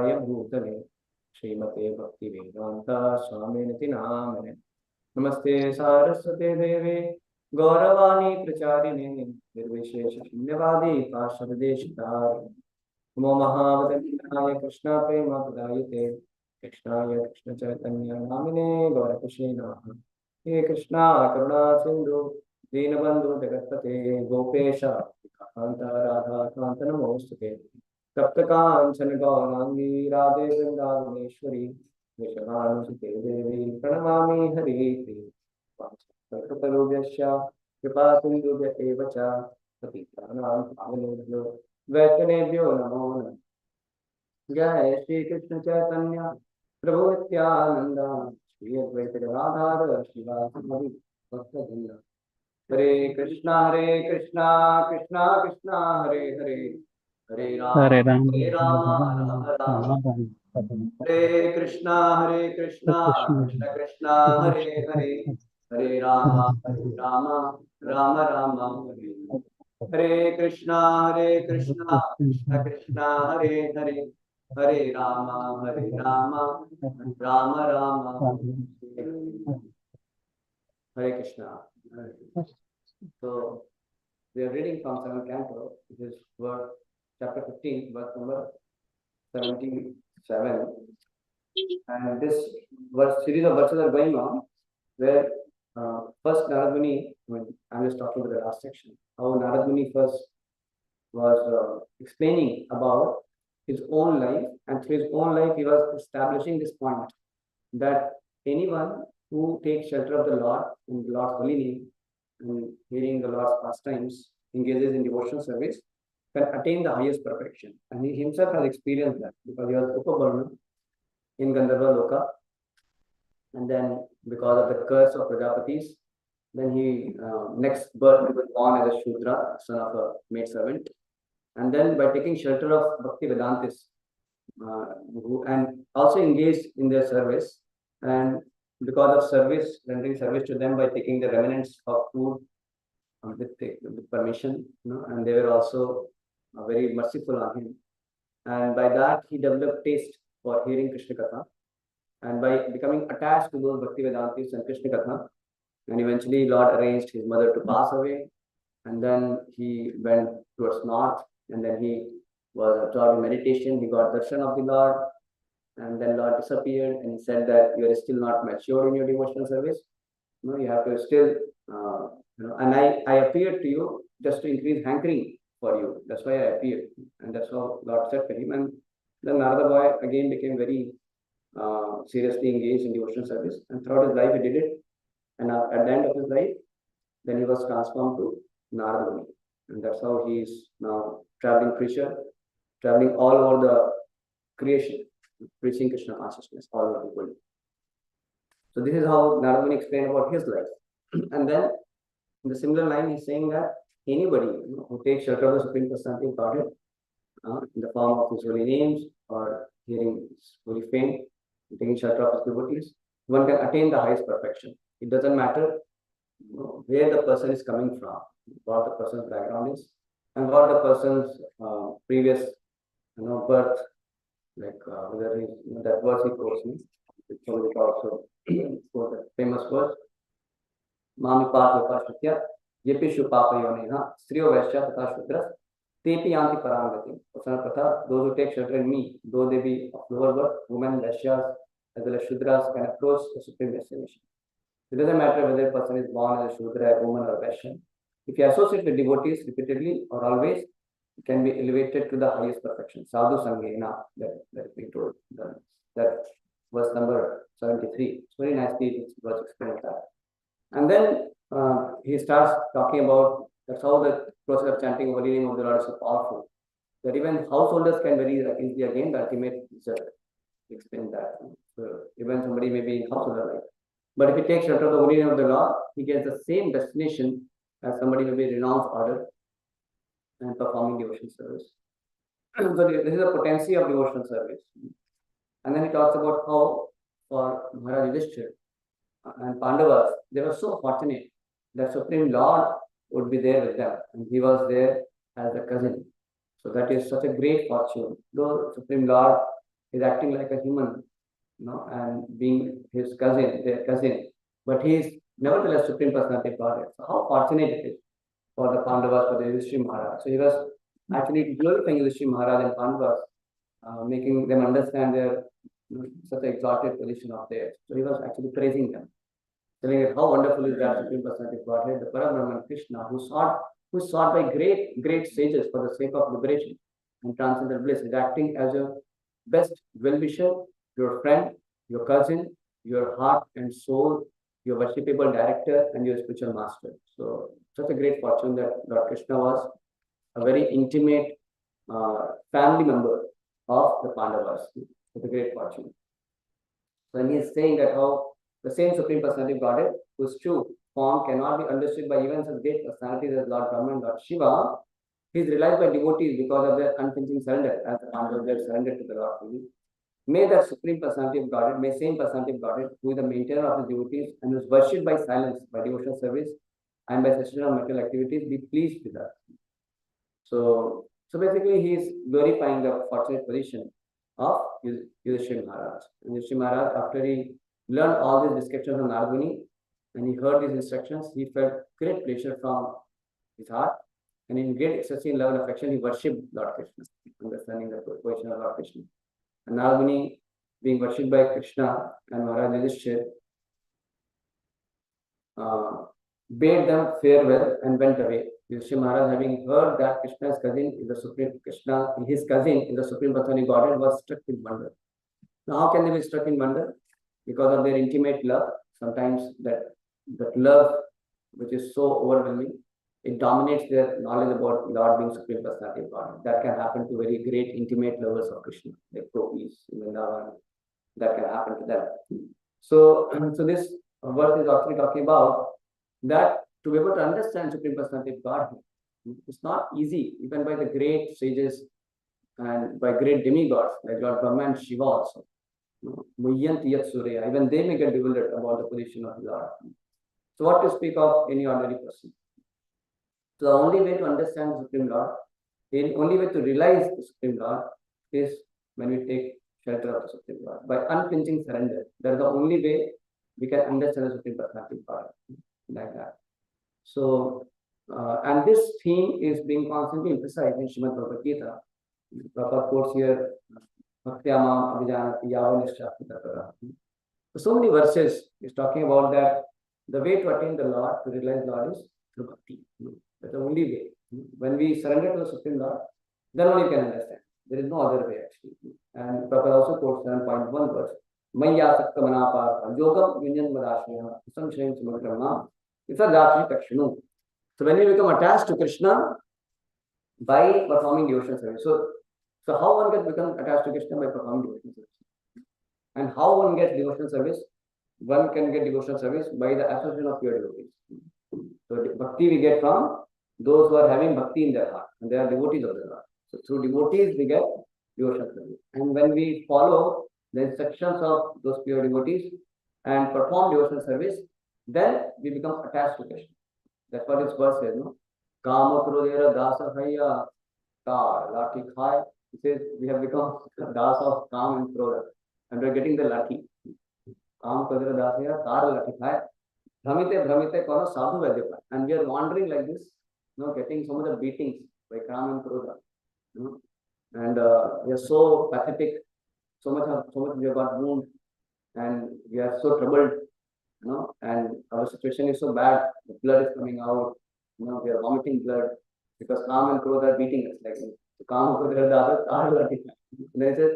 भूतले श्रीमते भक्तिवेदांत स्वामिनिति नामिने। नमस्ते सारस्वते देवे गौरवाणी प्रचारिणे निर्विशेष शून्यवादी पार्षदेशिताय नमो महावदनाय कृष्ण प्रेम प्रदायते कृष्णाय कृष्ण चैतन्य नामिने गौरकुशे नमः। हे कृष्णा करुणा सिंधु दीनबंधु जगत्पते गोपेश कांत राधा कांत नमोस्तुते सप्तकांचन गौरांगी राधे वृंदावनेश्वरी वृषभानुसुते देवी प्रणमामि हरिप्रिये वाञ्छाकल्पतरुभ्यश्च कृपा सिन्धुभ्य एव च पतितानां पावनेभ्यो वैष्णवेभ्यो नमो नमः। जय श्री कृष्ण चैतन्य प्रभु नित्यानंद श्री अद्वैत गदाधर शिवासादि भक्तवृंद। हरे कृष्णा कृष्णा कृष्णा हरे हरे हरे हरे राम राम राम राम हरे कृष्णा कृष्णा कृष्णा हरे हरे हरे राम राम राम हरे हरे कृष्णा कृष्णा कृष्णा हरे हरे हरे राम राम राम हरे Krishna. So we are reading from 7th canto, which is verse chapter 15, verse number 77. And this series of verses are going on, where first Narad Muni, I'm just talking about the last section, how Narad Muni first was explaining about his own life, and through his own life he was establishing this point that anyone who takes shelter of the Lord in the Lord's holy name and hearing the Lord's pastimes, engages in devotional service, can attain the highest perfection. And he himself has experienced that because he was Upabarna in Gandharva Loka. And then because of the curse of Prajapatis, then he next birth he was born as a Shudra, son of a maidservant. And then by taking shelter of Bhakti Vedantis, and also engaged in their service, and because of service, rendering service to them by taking the remnants of food with permission, and they were also very merciful on him. And by that, he developed taste for hearing Krishna Katha. And by becoming attached to those Bhakti Vedantis and Krishna Katha, and eventually Lord arranged his mother to pass away. And then he went towards north, and then he was absorbed in meditation. He got darshan of the Lord, and then Lord disappeared, and he said that you are still not mature in your devotional service. You have to still, and I appeared to you just to increase hankering for you. That's why I appeared, and that's how Lord said to him. And then Narada boy again became very seriously engaged in devotional service, and throughout his life he did it. And at the end of his life, then he was transformed to Narada Muni, and that's how he is now traveling preacher, traveling all over the creation, preaching Krishna consciousness all over the world. So this is how Narada Muni explained about his life. And then in the similar line, he's saying that anybody who takes shelter of the Supreme Personality of Godhead in the form of his holy names or hearing his holy fame, taking shelter of his devotees, one can attain the highest perfection. It doesn't matter where the person is coming from, what the person's background is, and what the person's previous birth, like whether he, that verse he quotes me, it's also the famous verse. Mami Patya, Yepishu Papa Yonena, Strio Vaishya Tata Shudras, Tepi Yanti Parangati. Those who take shelter in me, though they be of lower birth, women, Vaishyas, as well as Shudras, can approach the supreme destination. It doesn't matter whether a person is born as a Shudra, a woman, or a Vaishya. If you associate with devotees repeatedly or always, it can be elevated to the highest perfection. Sadhu Sangena, that we told, that verse number 73. It's very nicely it was explained that. And then he starts talking about that's how the process of chanting holy name of the Lord is so powerful that even householders can very easily again the ultimate result. Explain that. So even somebody may be in householder life, but if he takes shelter of the holy name of the Lord, he gets the same destination as somebody may be renounced order and performing devotional service. So this is the potency of devotional service. And then he talks about how for Maharaj Yudhishthira and Pandavas, they were so fortunate that Supreme Lord would be there with them, and he was there as a cousin. So that is such a great fortune. Though Supreme Lord is acting like a human, and being his cousin, their cousin, but he is nevertheless Supreme Personality of Godhead. So how fortunate it is for the Pandavas, for the Yudhishthira Maharaj. So he was actually glorifying Yudhishthira Maharaj and Pandavas, making them understand their such an exalted position of theirs. So he was actually praising them, telling it how wonderful is that Supreme Personality of Godhead, the Parabrahman Krishna, who sought by great sages for the sake of liberation and transcendental bliss, is acting as your best well-wisher, your friend, your cousin, your heart and soul, your worshipable director, and your spiritual master. So, such a great fortune that Lord Krishna was a very intimate family member of the Pandavas. It's a great fortune. So, and he is saying that how the same Supreme Personality of Godhead, whose true form cannot be understood by even such great personalities as Lord Brahma and Lord Shiva, he is realized by devotees because of their unflinching surrender, as the Pandavas were surrendered to the Lord Shiva. May that Supreme Personality of Godhead, may same Personality of Godhead, who is the maintainer of his devotees and is worshipped by silence, by devotional service, and by cessation of material activities, be pleased with us. So basically, he is glorifying the fortunate position of Yudhishthira Maharaj. And Yudhishthira Maharaj, after he learned all these descriptions from Narad Muni, and he heard these instructions, he felt great pleasure from his heart, and in great ecstasy, love and affection, he worshipped Lord Krishna, understanding the position of Lord Krishna. And Narad Muni, being worshipped by Krishna and Maharaj Yudhishthira, bade them farewell and went away. Yudhishthira Maharaj, having heard that Krishna's cousin is the Supreme his cousin is the Supreme Personality Godhead, was struck with wonder. Now, how can they be struck in wonder? Because of their intimate love. Sometimes that love, which is so overwhelming, it dominates their knowledge about Lord being Supreme Personality of God. That can happen to very great intimate lovers of Krishna, like gopis, Vrindavan. That can happen to them. So this verse is actually talking about that to be able to understand Supreme Personality of God, it's not easy, even by the great sages and by great demigods like Lord Brahma and Shiva also. Even they may get bewildered about the position of the Lord. So what to speak of any ordinary person? So the only way to understand the Supreme Lord, the only way to realize the Supreme Lord is when we take shelter of the Supreme Lord. By unflinching surrender, that is the only way we can understand the Supreme Personality of God, like that. So, and this theme is being constantly emphasized in Srimad Bhagavad Gita. Prabhupada quotes here, Bhaktyamam Abhijanati Yavanishchapitapara. So many verses is talking about that the way to attain the Lord, to realize Lord, is through bhakti. That's the only way. When we surrender to the Supreme Lord, then only we can understand. There is no other way actually. And Prabhupada also quotes 7.1 verse. Maya Sakta Manapata Yogam Yunyan Madashya Samshayam Samakrama. It's a Dakshi Kakshanu. So when we become attached to Krishna by performing devotional service. So how one can become attached to Krishna by performing devotional service? And how one gets devotional service? One can get devotional service by the association of pure devotees. So bhakti we get from those who are having bhakti in their heart, and they are devotees of the Lord. So through devotees we get devotional service. And when we follow the instructions of those pure devotees and perform devotional service, then we become attached to Krishna. That's what this verse says, no? Kama Krodera Dasa Haya Tar Lati Khai. It says we have become Das of Kam and Krodha, and we are getting the Lati. Kam Krodera Dasa Haya Tar Lati Khai. Bhramite Kono Sadhu Vaidya. And we are wandering like this, getting some of the beatings by Kam and Krodha. And we are so pathetic, so much we have got wound, and we are so troubled, and our situation is so bad, the blood is coming out, we are vomiting blood because Kam and Krodha are beating us like this. So Kam and Krodha are then it says,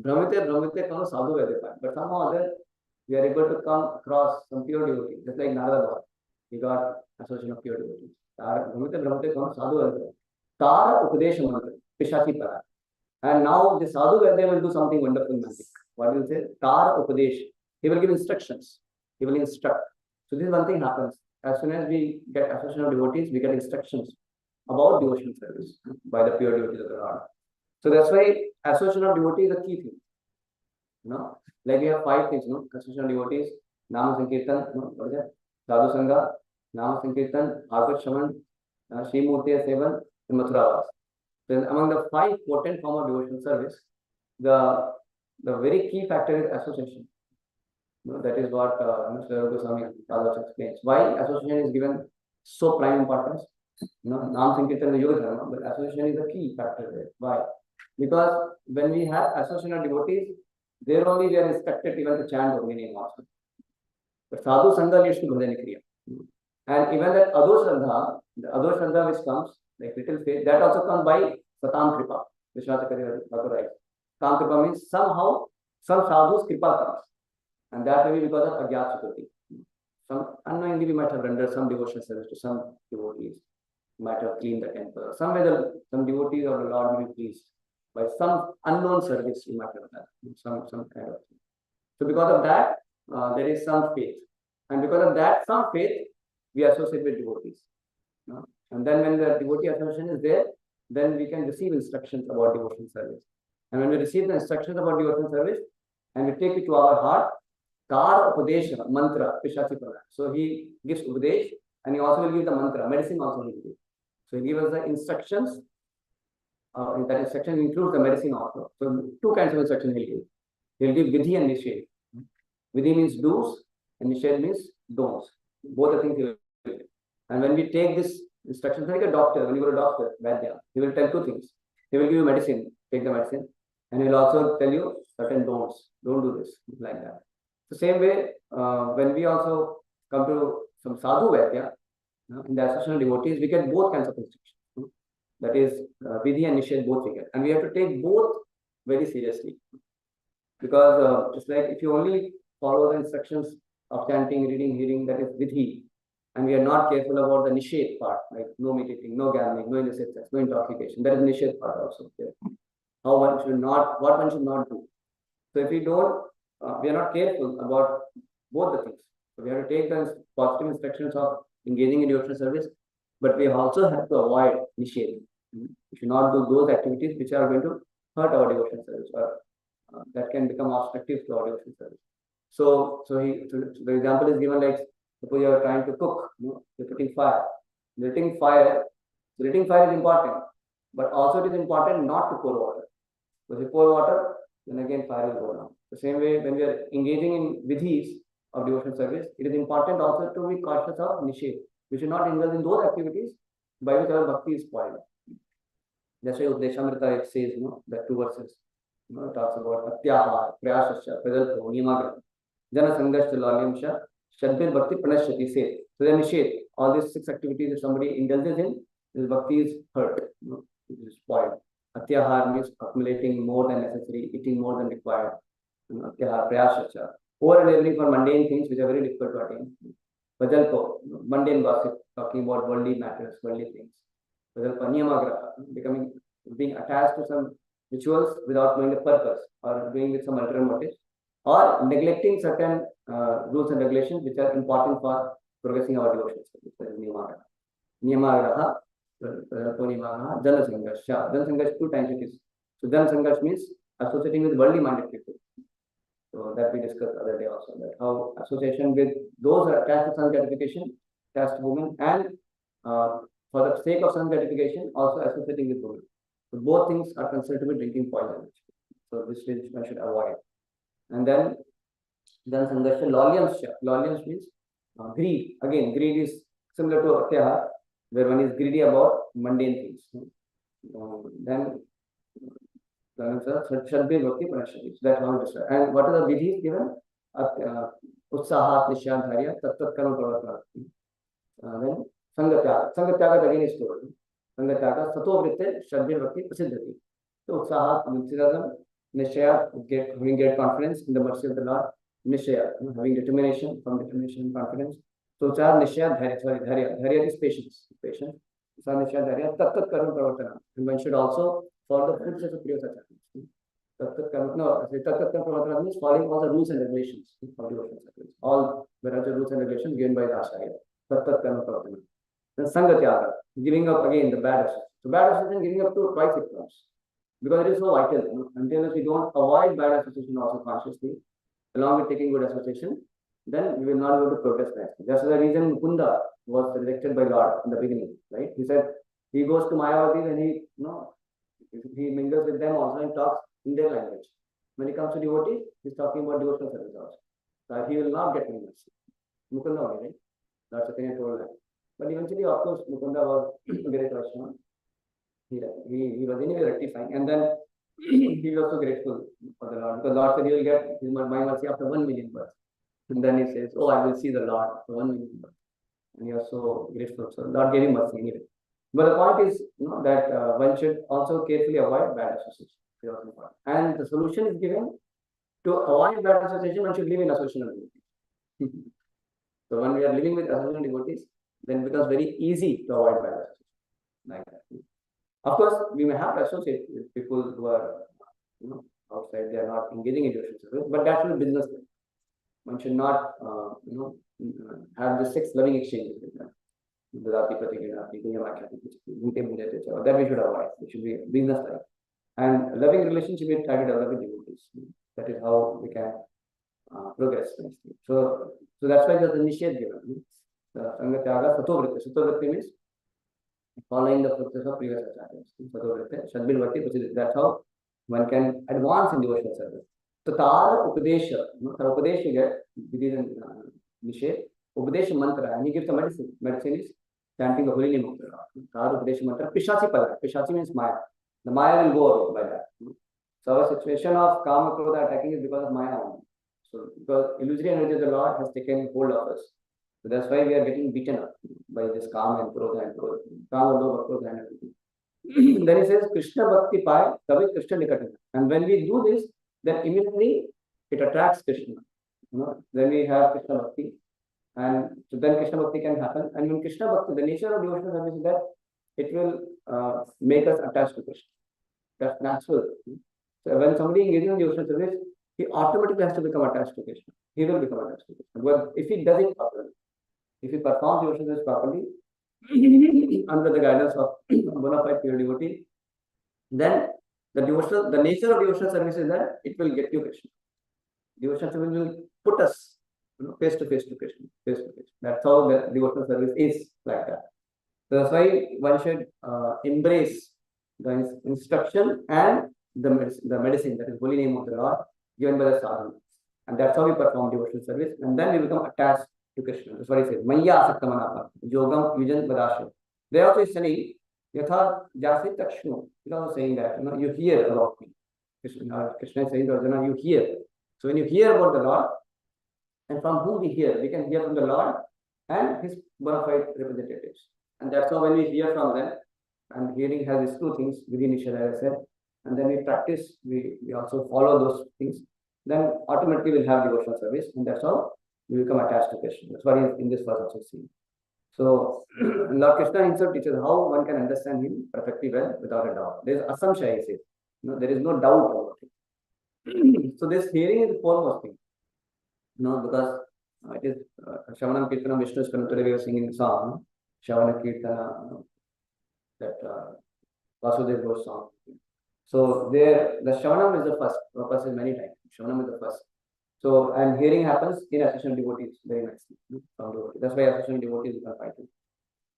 Bhramite Kono Sadhu Vaidya. But somehow other, we are able to come across some pure devotees, just like Narada. We got association of pure devotees. Bhramite Kono Sadhu Vaidya. Tara Upadesha Mantra, Pishachi Para. And now the Sadhu Vaidya will do something wonderful magic. What will say? Tara Upadesh. He will give instructions. He will instruct. So this one thing happens. As soon as we get association of devotees, we get instructions about devotional service by the pure devotees of the Lord. So that's why association of devotees is a key thing. Like we have 5 things, association of devotees, Nama Sankirtan, what is that? Sadhu Sangha, Nama Sankirtan, Bhagavad Shravan, Shri Murti Sevan, and Mathuravas. Then among the 5 potent forms of devotional service, the the very key factor is association. That is what Mr. Goswami also explains. Why association is given so prime importance? Nam Sankirtan and Yoga Dharma, but association is a key factor there. Why? Because when we have association of devotees, there only we are expected even to chant Holy name also. But Sadhu Sangha leads to Bhajani Kriya. And even that the Adho Shraddha which comes, like little faith, that also comes by Satam Kripa. Vishwasakari writes. Satam Kripa means somehow some sadhu's Kripa comes. And that may be because of Agyat Chaturthi. Some unknowingly we might have rendered some devotional service to some devotees, might have cleaned the temple. Some devotees of the Lord may be pleased by some unknown service we might have done, some kind of thing. So because of that, there is some faith. And because of that, some faith, we associate with devotees. And then when the devotee association is there, then we can receive instructions about devotional service. And when we receive the instructions about devotional service, and we take it to our heart, Tar Upadesha, mantra, Pishachi Prana. So he gives Upadesh, and he also will give the mantra, medicine also he will give. So he gives us the instructions. In that instruction includes the medicine also. So two kinds of instruction he'll give. He'll give Vidhi and Nisheth. Vidhi means do's, and Nisheth means don'ts. Both the things he will give. And when we take this instruction, like a doctor, when you go to a doctor, Vaidya, he will tell two things. He will give you medicine, take the medicine, and he will also tell you certain don'ts. Don't do this, like that. The same way, when we also come to some sadhu Vaidya, in the association of devotees, we get both kinds of instructions. That is, Vidhi and Nisheth both we get. And we have to take both very seriously. Because it's like if you only follow the instructions of chanting, reading, hearing, that is Vidhi, and we are not careful about the Nisheth part, like no meat eating, no gambling, no illicit sex, no intoxication. That is Nisheth part also there. How one should not, what one should not do. So if we don't, we are not careful about both the things. So we have to take the positive instructions of engaging in devotional service, but we also have to avoid Nisheth. We should not do those activities which are going to hurt our devotional service, or that can become obstructive to our devotional service. So the example is given like, suppose you are trying to cook, you're putting fire. Letting fire is important, but also it is important not to pour water. So if you pour water, then again fire will go down. The same way, when we are engaging in vidhis of devotional service, it is important also to be cautious of Nisheth. We should not indulge in those activities by which our bhakti is spoiled. That's why Udeshamrita says, that two verses. It talks about Atyahar, Prayasasya, Prajalpo, Nimagra, Jana Sangasya, Lalyamsha, Shadbir Bhakti, Pranashati, say. So then Nisheth, all these 6 activities, if somebody indulges in, his bhakti is hurt, it is spoiled. Atyahar means accumulating more than necessary, eating more than required. Atyahar, Prayasasya, over enabling for mundane things which are very difficult to attain. Prajalpo, mundane gossip, talking about worldly matters, worldly things. Prajalpa, Niyamagraha, being attached to some rituals without knowing the purpose, or doing with some ulterior motive, or neglecting certain rules and regulations which are important for progressing our devotion. Niyamagraha, Jana Sangasha. Jana Sangasha, 2 times it is. So Jana Sangasha means associating with worldly minded people. So that we discussed the other day also, that how association with those who are attached to sun gratification, attached to women, and for the sake of sun gratification, also associating with women. So both things are considered to be drinking poison. So this one should avoid. And then Sangasha, Lolyamsha means greed. Again, greed is similar to Atyahar, where one is greedy about mundane things. Then Shadbir Bhakti Pranashati. That's how it is. And what are the vidhis given? Utsahat Nishyantharya, Tattat Karma Pravatna. Then Sangatyaga again is told. Sangatyaga, Sato Vritte, Shadbir Bhakti Prasiddhati. So Utsahat, enthusiasm, Nishaya, having great confidence in the mercy of the Lord. Nishaya, having determination, confidence. So Char Nishaya, Dharya is patience. So Nishaya, Dharya, Tattat Karma Pravatana. And one should also follow the footsteps of Kriya Sacha. Tattat Karma Pravatana means following all the rules and regulations of devotional service. All variety of rules and regulations given by the Acharya. Tattat Karma Pravatana. Then Sangatyaga, giving up again the bad association. So bad association giving up to twice it comes. Because it is so vital. Until we don't avoid bad association also consciously, along with taking good association, then we will not be able to progress nicely. That's the reason Mukunda was rejected by Lord in the beginning, right? He said he goes to Mayavati and he mingles with them also and talks in their language. When it comes to devotee, he's talking about devotional service also. So he will not get any mercy. Mukunda only, right? Lord Chaitanya told that. But eventually, of course, Mukunda was very Vaishnava. He was anyway rectifying. And then he was also grateful for the Lord. Because Lord said, you will get my mercy after 1 million births. And then he says, oh, I will see the Lord after 1 million births. And he was so grateful. So Lord gave him mercy anyway. But the point is, that one should also carefully avoid bad association. And the solution is given to avoid bad association. One should live in association of devotees. So when we are living with association devotees, then it becomes very easy to avoid bad association. Like that. Of course, we may have to associate with people who are, outside. They are not engaging in devotional service, but that's not business. One should not, have the sex loving exchanges with them. That we should avoid. It should be business like. And loving relationship we try to develop with devotees. That is how we can progress. So that's why there's an initiate given. Sangha Tyaga Satovritti. Satovritti means following the footsteps of previous acharyas. Satovritti, Shadbilvati, which is that's how one can advance in devotional service. So Tara Upadesha, Upadesha you get within initiate. Upadesha mantra, and he gives the medicine. Medicine is chanting the holy name of the Lord. Tara Upadesha mantra. Pishachi pada. Pishachi means Maya. The Maya will go away by that. So our situation of Kama Krodha attacking is because of Maya only. So because illusory energy of the Lord has taken hold of us. So that's why we are getting beaten up by this Kama and Krodha and Krodha. Kama, Lobha, Krodha and everything. Then he says, Krishna Bhakti Pai, Tavi Krishna Nikatana. And when we do this, then immediately it attracts Krishna. Then we have Krishna Bhakti. And so then Krishna Bhakti can happen. And when Krishna Bhakti, the nature of devotional service is that it will make us attached to Krishna. That's natural. So when somebody engages in devotional service, he automatically has to become attached to Krishna. He will become attached to Krishna. But if he does it properly, if he performs devotional service properly, under the guidance of bona fide pure devotee, then the nature of devotional service is that it will get you Krishna. Devotional service will put us face to face to Krishna, face to face. That's how the devotional service is like that. So that's why one should embrace the instruction and the medicine, that is holy name of the Lord, given by the sadhana. And that's how we perform devotional service. And then we become attached to Krishna. That's what he says. Maya asaktamanapa, yogam yujan vadasya. They also is saying, yatha jasi takshnu. He's also saying that, you hear about me. Krishna is saying to Arjuna, you hear. So when you hear about the Lord, and from whom we hear? We can hear from the Lord and his bona fide representatives. And that's how when we hear from them, and hearing has these two things within each other, as I said, and then we practice, we also follow those things, then automatically we'll have devotional service, and that's how we become attached to Krishna. That's what in this verse also seen. So Lord Krishna himself teaches how one can understand him perfectly well without a doubt. There is assumption, he says. There is no doubt about it. So this hearing is the foremost thing. Because it is Shavanam Kirtanam Vishnu Skanam. Today we are singing the song, Shavana Kirtana, that Vasudev Ghosh song. So there, the Shavanam is the first. Purpose is many times. Shavanam is the first. So, and hearing happens in association devotees very nicely. That's why association devotees are fighting.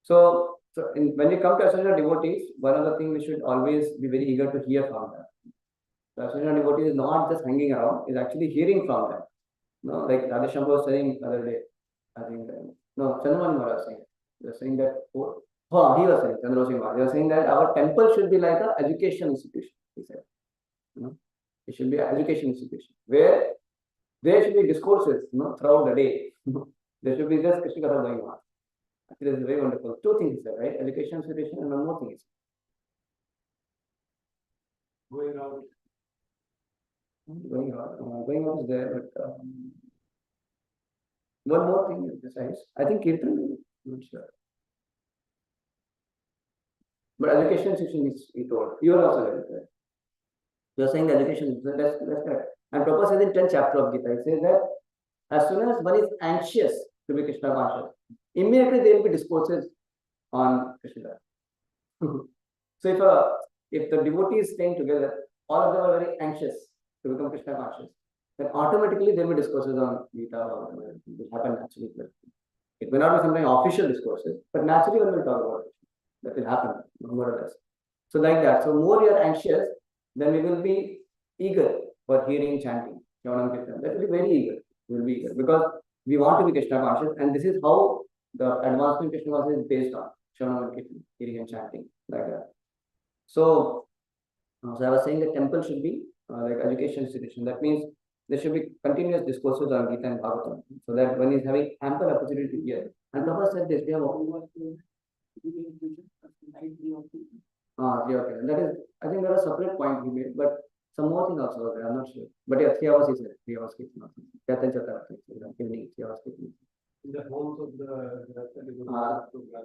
So when we come to association devotees, one of the things we should always be very eager to hear from them. The association devotees is not just hanging around; is actually hearing from them. Like Radheshambhu was saying the other day, I think, Chandramani Maharaj was saying. They were saying that, he was saying, Chandramani Maharaj, they were saying that our temple should be like an education institution, he said. It should be an education institution, where there should be discourses, throughout the day. There should be just Krishna Katha going on. Actually, it's very wonderful. Two things he said, right? Education institution and one more thing is going out. Going out is there, but one more thing is besides, I think Kirtan, not sure. But education institution is, he told. You are also there. You are saying the education, that's correct. And Prabhupada says in 10th chapter of Gita, he says that as soon as one is anxious to be Krishna conscious, immediately there will be discourses on Krishna. So if the devotee is staying together, all of them are very anxious to become Krishna conscious, then automatically there will be discourses on Gita or it will happen naturally. It may not be something official discourses, but naturally one will talk about it. That will happen, more or less. So like that. So more you are anxious, then we will be eager for hearing chanting, Shravanam Kirtan, that will be very eager. We will be eager because we want to be Krishna conscious, and this is how the advancement Krishna consciousness is based on Shravanam Kirtan, hearing and chanting, like that. So, so I was saying the temple should be like education institution. That means there should be continuous discourses on Gita and Bhagavatam, so that one is having ample opportunity to hear. And Prabhupada said this, we have okay. That is, I think there was a separate point he made, but some more thing also was there, I'm not sure. But yeah, 3 hours is there, 3 hours keeping not evening, 3 hours keeping. In the homes of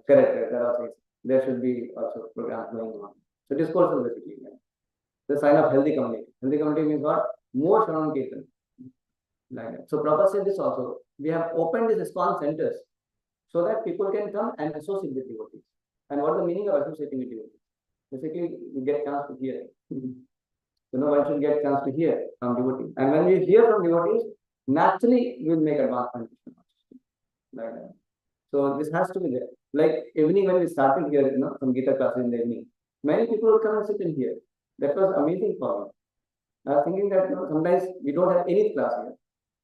correct, that also is. There should be also programs going on. So discourse is basically the sign of healthy community. Healthy community means what? More Shravan Kirtan. Like that. So Prabhupada said this also. We have opened these ISKCON centers so that people can come and associate with devotees. And what is the meaning of associating with devotees? Basically, we get chance to hear. So no one should get chance to hear from devotees. And when we hear from devotees, naturally we will make advancement. Like that. So this has to be there. Like evening when we started here, some Gita classes in the evening, many people would come and sit in here. That was amazing for me. I was thinking that sometimes we don't have any class here.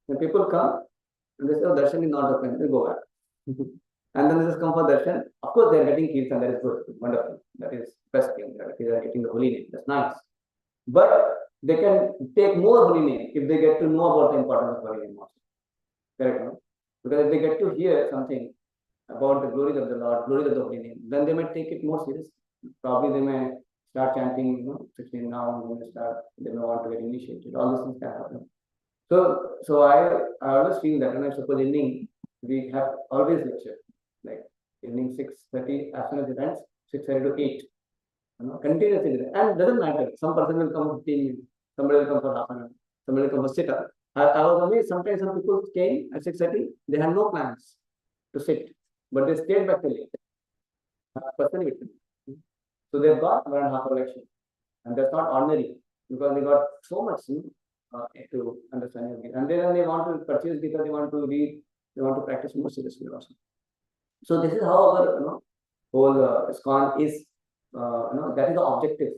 When people come and they say, oh, darshan is not open, they go back. And then they just come for darshan. Of course, they are getting kirtan, that is good, wonderful. That is best thing. They are getting the holy name. That's nice. But they can take more holy name if they get to know about the importance of holy name also. Correct, no? Because if they get to hear something about the glories of the Lord, glories of the holy name, then they might take it more seriously. Probably they may start chanting, 16 now, they may want to get initiated. All these things can happen. So I always feel that when I suppose evening, we have always lecture, like evening 6:30, as soon as it ends, 6:30 to 8. Continuously, and doesn't matter. Some person will come for 15 minutes, somebody will come for half an hour, somebody will come for sit up. I was amazed. Sometimes some people came at 6:30, they had no plans to sit, but they stayed back till 8. Personally with me. So they've got 1.5 hour lecture, and that's not ordinary because they got so much to understand Gita. And then they want to purchase Gita, they want to read, they want to practice more seriously also. So this is how our whole ISKCON is. That is the objective,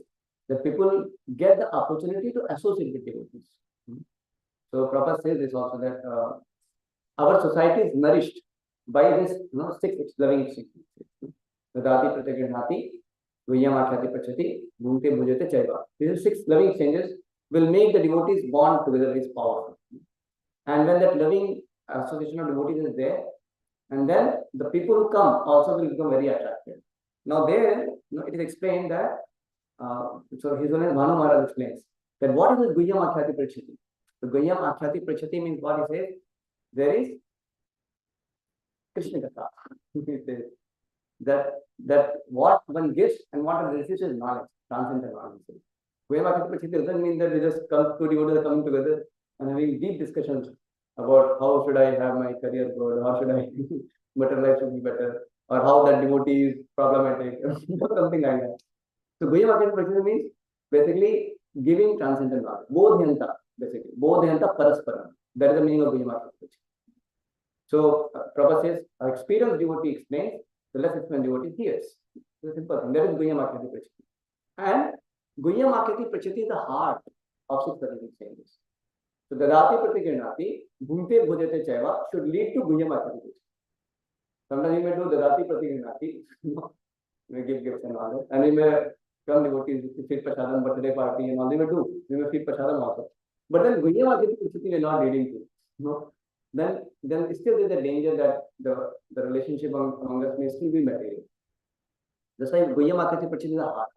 that people get the opportunity to associate with devotees. So Prabhupada says this also, that our society is nourished by this 6 loving exchanges. Dadati Pratagadnati, Vyamakhyati Prachati, Bhunte Bhujate Chaiva. These 6 loving exchanges will make the devotees bond together is powerful. And when that loving association of devotees is there, and then the people who come also will become very attractive. Now there, it is explained that, so his Holiness Bhanu Maharaj explains that what is this Guhyam Akhyati Prachati? The Guhyam Akhyati Prachati means what he says, there is Krishna Katha. that what one gives and what one receives is knowledge, transcendental knowledge. Guhyam Akhyati Prachati doesn't mean that we just come to devotees coming together and having deep discussions about how should I have my career good, how should I better life should be better, or how that devotee is problematic, something like that. So Guhyam Akhyati Prachati means basically giving transcendental knowledge. Bodhyanta, basically. Bodhyanta Parasparam. That is the meaning of Guhyam Akhyati Prachati. So Prabhupada says, an experienced devotee explains, the less experienced devotee hears. It's a simple thing. That is Guhyam Akhyati Prachati. And Guhyam Akhyati Prachati is the heart of 6 loving exchanges. So Dadati Pratigarnati, Bhunte Bhujate Chaiva should lead to Guhyam Akhyati Prachati. Sometimes we may do Dadati Pratigarnati, we may give gifts and all that, and we may come devotees to feed Prasadam, birthday party and all, they may do. We may feed Prasadam also. But then Guhyam Akhyati Prachati we are not leading to. Then still there is a danger that the relationship among us may still be material. That's why Guhyam Akhyati Prachati is a heart.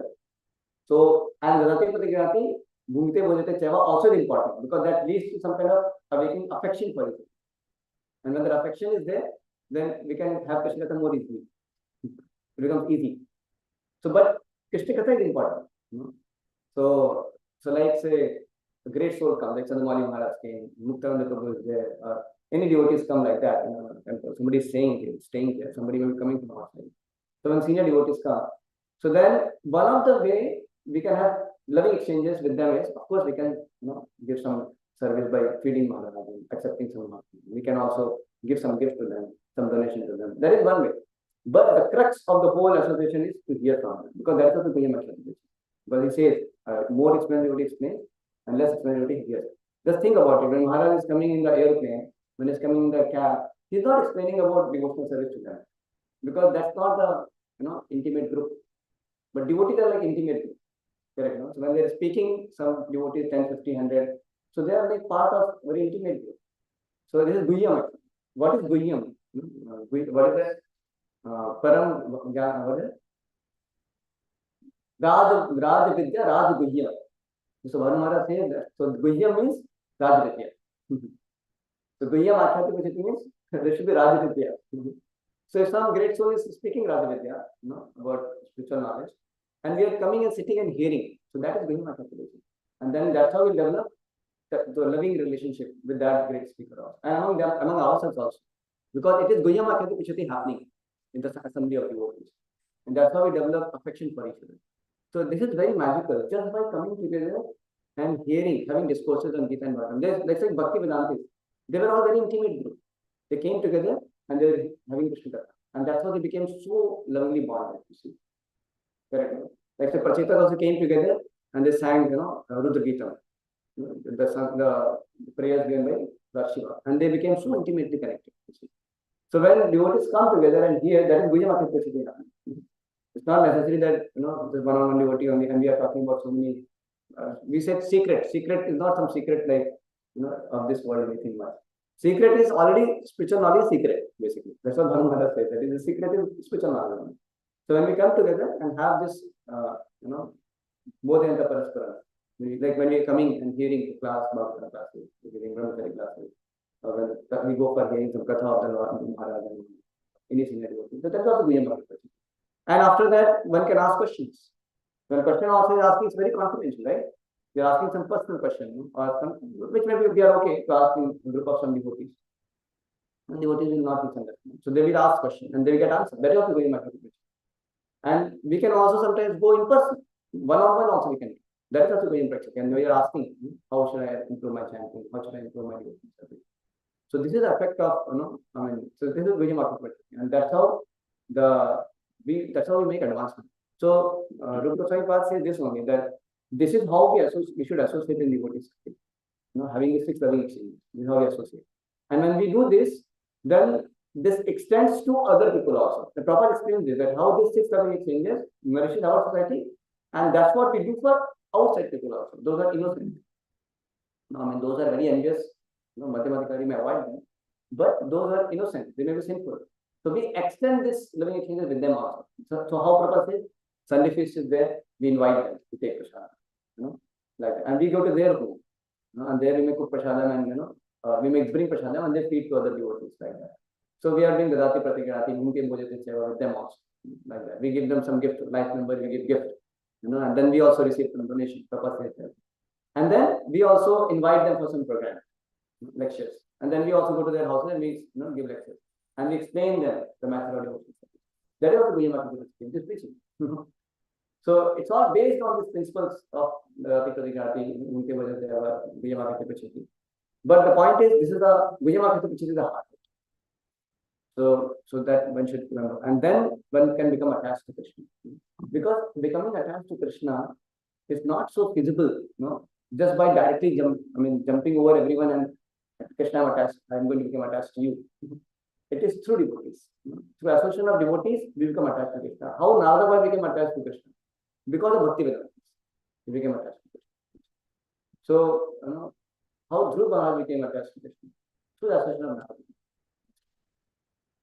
So, and Dadati Pratigarnati, Bhunte Bhujate Chaiva also is important because that leads to some kind of awakening affection for it. And when the affection is there, then we can have Krishna Katha more easily. It becomes easy. So, but Krishna Katha is important. So like say, a great soul comes, like Chandamali Maharaj came, Muktananda Prabhu is there, or any devotees come like that in a temple. Somebody is staying here, somebody will be coming from outside. So when senior devotees come, so then one of the way we can have loving exchanges with them is, of course, we can give some service by feeding Maharaj, accepting some Maharaj. We can also give some gift to them, some donation to them. That is one way. But the crux of the whole association is to hear from them, because that is what the Guhyam Akhyati Prachati. Because he says, more explained, what he explains, unless it's when devotee hears. Just think about it. When Maharaj is coming in the airplane, when he's coming in the cab, he's not explaining about devotional service to them, because that's not the intimate group. But devotees are like intimate group. Correct. No? So when they're speaking, some devotees 10, 50, 100, so they are like part of very intimate group. So this is Guhyam. What is Guhyam? What is that? Param, what is it? Raj Vidya, Raj Guhyam. So Bhanu Maharaj says that. So Guhyam means Raj Vidya. So Guhyam Achyati Pachati means there should be Raj Vidya. So if some great soul is speaking Raj Vidya, about spiritual knowledge, and we are coming and sitting and hearing, so that is Guhyam Achyati Pachati. And then that's how we develop the loving relationship with that great speaker also, and among them, among ourselves also, because it is Guhyam Achyati Pachati happening in the assembly of devotees, and that's how we develop affection for each other. So this is very magical, just by coming together and hearing, having discourses on Gita and Bhagavatam. Let's say Bhakti Vedantis, they were all very intimate group. They came together and they were having Krishna Katha, and that's how they became so lovingly bonded. You see, correct? Like the Prachetas also came together and they sang, Rudra Gita, the prayers given by Lord Shiva, and they became so intimately connected. You see. So when devotees come together and hear, that is Guhyam Achyati Pachati. It's not necessary that there's one-on-one devotee only, and we are talking about so many. We said secret. Secret is not some secret like of this world, anything much. Secret is already spiritual knowledge. Secret, basically. That's what Bhanu Maharaj says. That is the secret is spiritual knowledge. So when we come together and have this, Bodhayanta Paraspara, like when we are coming and hearing class, Bhagavatam classes, hearing Brahmachari classes, or when we go for hearing some Katha of the Lord Maharaj and any senior devotee. So that's also Guhyam Achyati. And after that, one can ask questions. When question also is asking, it's very confidential, right? You're asking some personal question, or some, which maybe we are okay to ask in a group of some devotees. And devotees will not misunderstand. So they will ask question and they will get answer. That is also very much. And we can also sometimes go in person. One-on-one also we can do. That is also very important. And we are asking, how should I improve my chanting? How should I improve my devotion service? So this is the effect of, so this is very much. And that's how that's how we make advancement. So Rupa Goswami Pad says this only, that this is how we should associate in devotees. Having this 6 loving exchanges. This is how we associate. And when we do this, then this extends to other people also. The Prabhupada explains this, that how these 6 loving exchanges nourishes our society, and that's what we do for outside people also. Those are innocent. Those are very envious. Madhyamadikari may avoid them, but those are innocent. They may be sinful. So we extend this loving exchanges with them also. So how Prabhupada says, Sunday feast is there, we invite them to take prasad, like that. And we go to their home, and there we may cook prasadam and we may bring prasadam and they feed to other devotees like that. So we are doing Dadati Pratikarati, Bhumke Bhojate Seva with them also, like that. We give them some gift, life number, we give gift, and then we also receive some donation. Prabhupada says that. And then we also invite them for some program, lectures, and then we also go to their house and we give lectures. And we explain them the method of devotion. That is what the Guhyam Achyati Pachati is preaching. So it's all based on these principles of but the point is, this is the Guhyam Achyati Pachati is the heart. So that one should remember. And then one can become attached to Krishna. Because becoming attached to Krishna is not so feasible, just by directly jumping over everyone and Krishna, I'm going to become attached to you. It is through devotees. Through association of devotees, we become attached to Krishna. How Narada became attached to Krishna? Because of Bhakti Vedanta. He became attached to Krishna. So, how Dhruva Maharaj became attached to Krishna? Through the association of Narada.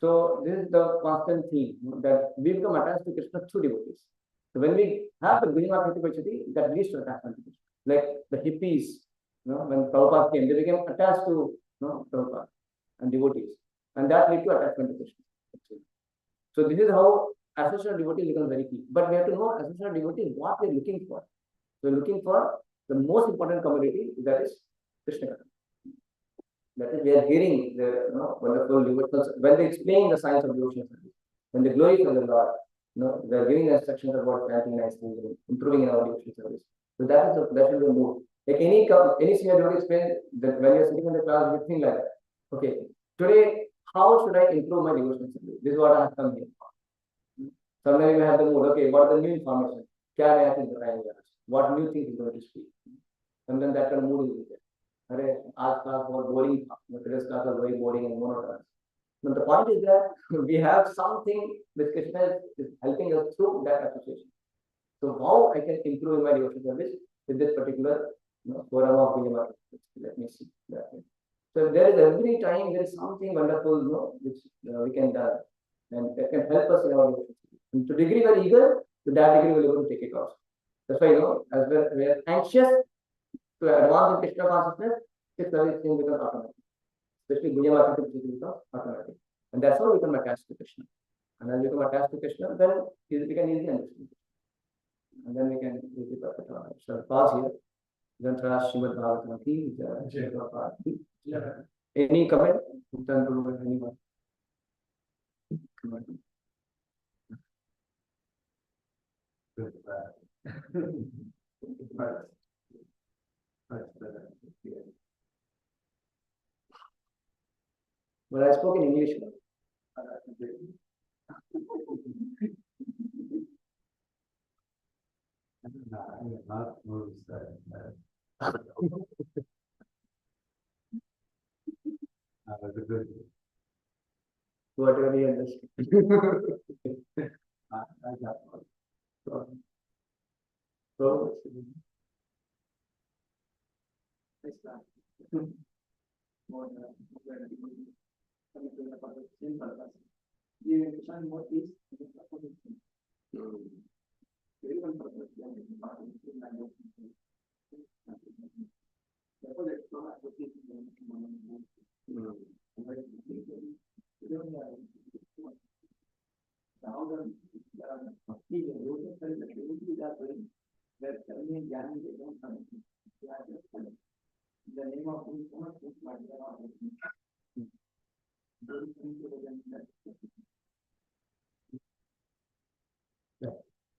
So, this is the constant theme, that we become attached to Krishna through devotees. So, when we have the Guhyam Achyati Pachati, that leads to attachment to Krishna. Like the hippies, when Prabhupada came, they became attached to Prabhupada and devotees. And that leads to attachment to Krishna. So this is how association of devotees becomes very key. But we have to know association of devotees what we are looking for. So we are looking for the most important commodity, that is Krishna Katha. That is, we are hearing the wonderful devotionals when they explain the science of devotional service, when they glorify the Lord, they are giving instructions about chanting nicely, improving in our devotional service. So that should be the mood. Like any senior devotee explain that when you are sitting in the class, you think like, okay, today, how should I improve my devotional service? This is what I have come here for. Sometimes you have the mood, okay, what are the new information? What new things is going to speak? and then that kind of mood is there. अरे आज class बहुत boring था, the previous class was very boring and monotonous. But the point is that we have something which Krishna is helping us through that association. So how I can improve my devotion service with this particular forum of Vinaya? Let me see that. So there is every time there is something wonderful, which we can do, and that can help us in our devotion. And to degree we are eager, to that degree we will able to take it off. That's why as we are anxious to advance in Krishna consciousness, this service thing becomes automatic. Especially Gunya Mata becomes automatic. And that's how we become attached to Krishna. And as we become attached to Krishna, then we can easily understand. And then we can easily perfect our life. So pause here. Then trust Srimad Bhagavatam ki jai. Any comment? Turn to anyone. But I spoke in English. Whatever you understand. I got so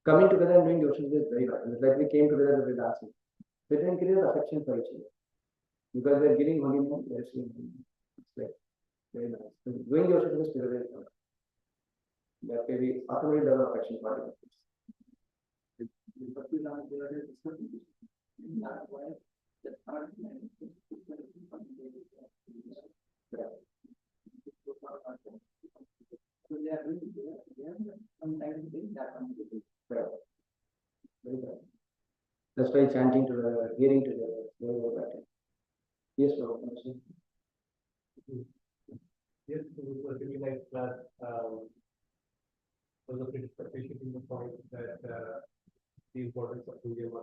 coming together and doing devotion is very bad. It's like we came together with dancing. We didn't create affection for each other because they're giving holy name, they're receiving holy name. It's like very nice. So doing devotion is together is not. That way we automatically develop affection for each other. That's why chanting together, hearing together, very better. Yes, Prabhu. Yes, it was really nice class. Was a pretty appreciating the point that the importance of India and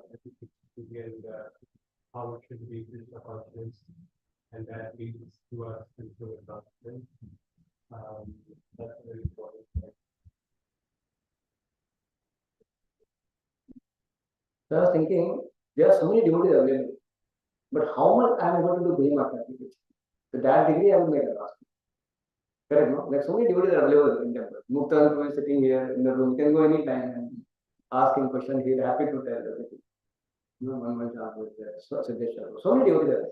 how it should be Krishna consciousness, and that leads to us into the consciousness. That's very important. So I was thinking, there are so many devotees available, but how much I am going to do Bhima application? To that degree, I will make a last. Correct, no? Like so many devotees are available in temple. Mukta is sitting here in the room. You can go anytime and ask him question. He is happy to tell everything. One with so many devotees are.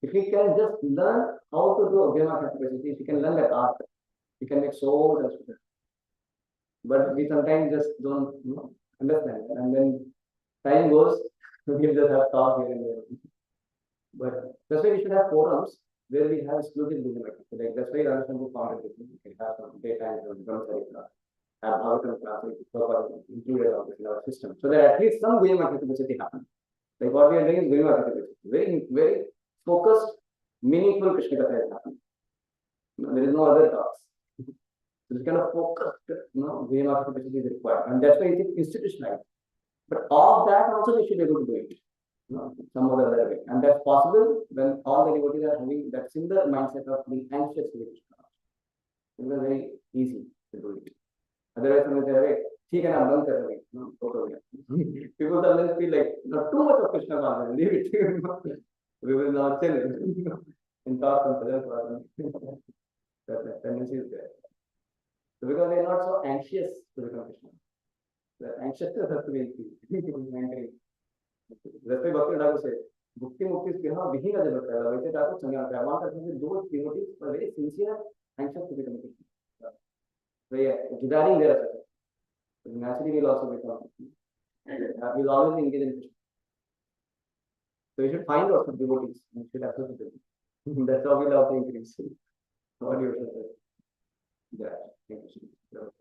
If he can just learn how to do Bhima application, if he can learn that art, he can make so much of it. But we sometimes just don't understand. And then time goes, we just have talk here and there. But that's why we should have forums where we have exclusive Bhima. Like that's why Ramakrishna founded this. We can have some daytime brahmachari class, have Bhagavatam classes, included in our system. So that at least some Bhima capacity happens. Like what we are doing is Bhima capacity. Very, very focused, meaningful Krishna Katha is happening. There is no other talks. This kind of focused, Bhima capacity is required. And that's why it is institutionalized. But of that also we should be able to do it. Some other way. And that's possible when all the devotees are having that similar mindset of being anxious to Krishna. It was very easy to do it. Otherwise, people sometimes feel like not too much of Krishna consciousness, leave it. We will not chill in thoughts and presence. That tendency is there. So because they are not so anxious to become Krishna. The anxiousness has to be increased. That's why Bhakti Thakur said, Bhukti Mukti Spiha Vihi Raja Bhaktala. Vaise Thakur Sangha Praman Kartham, those devotees were very sincere, anxious to become Krishna. So yeah, desiring their association. So naturally we will also become. We will always engage in Krishna. So we should find out some devotees and we should associate with them. That's how we love the increase. What do you say? Yeah, thank you.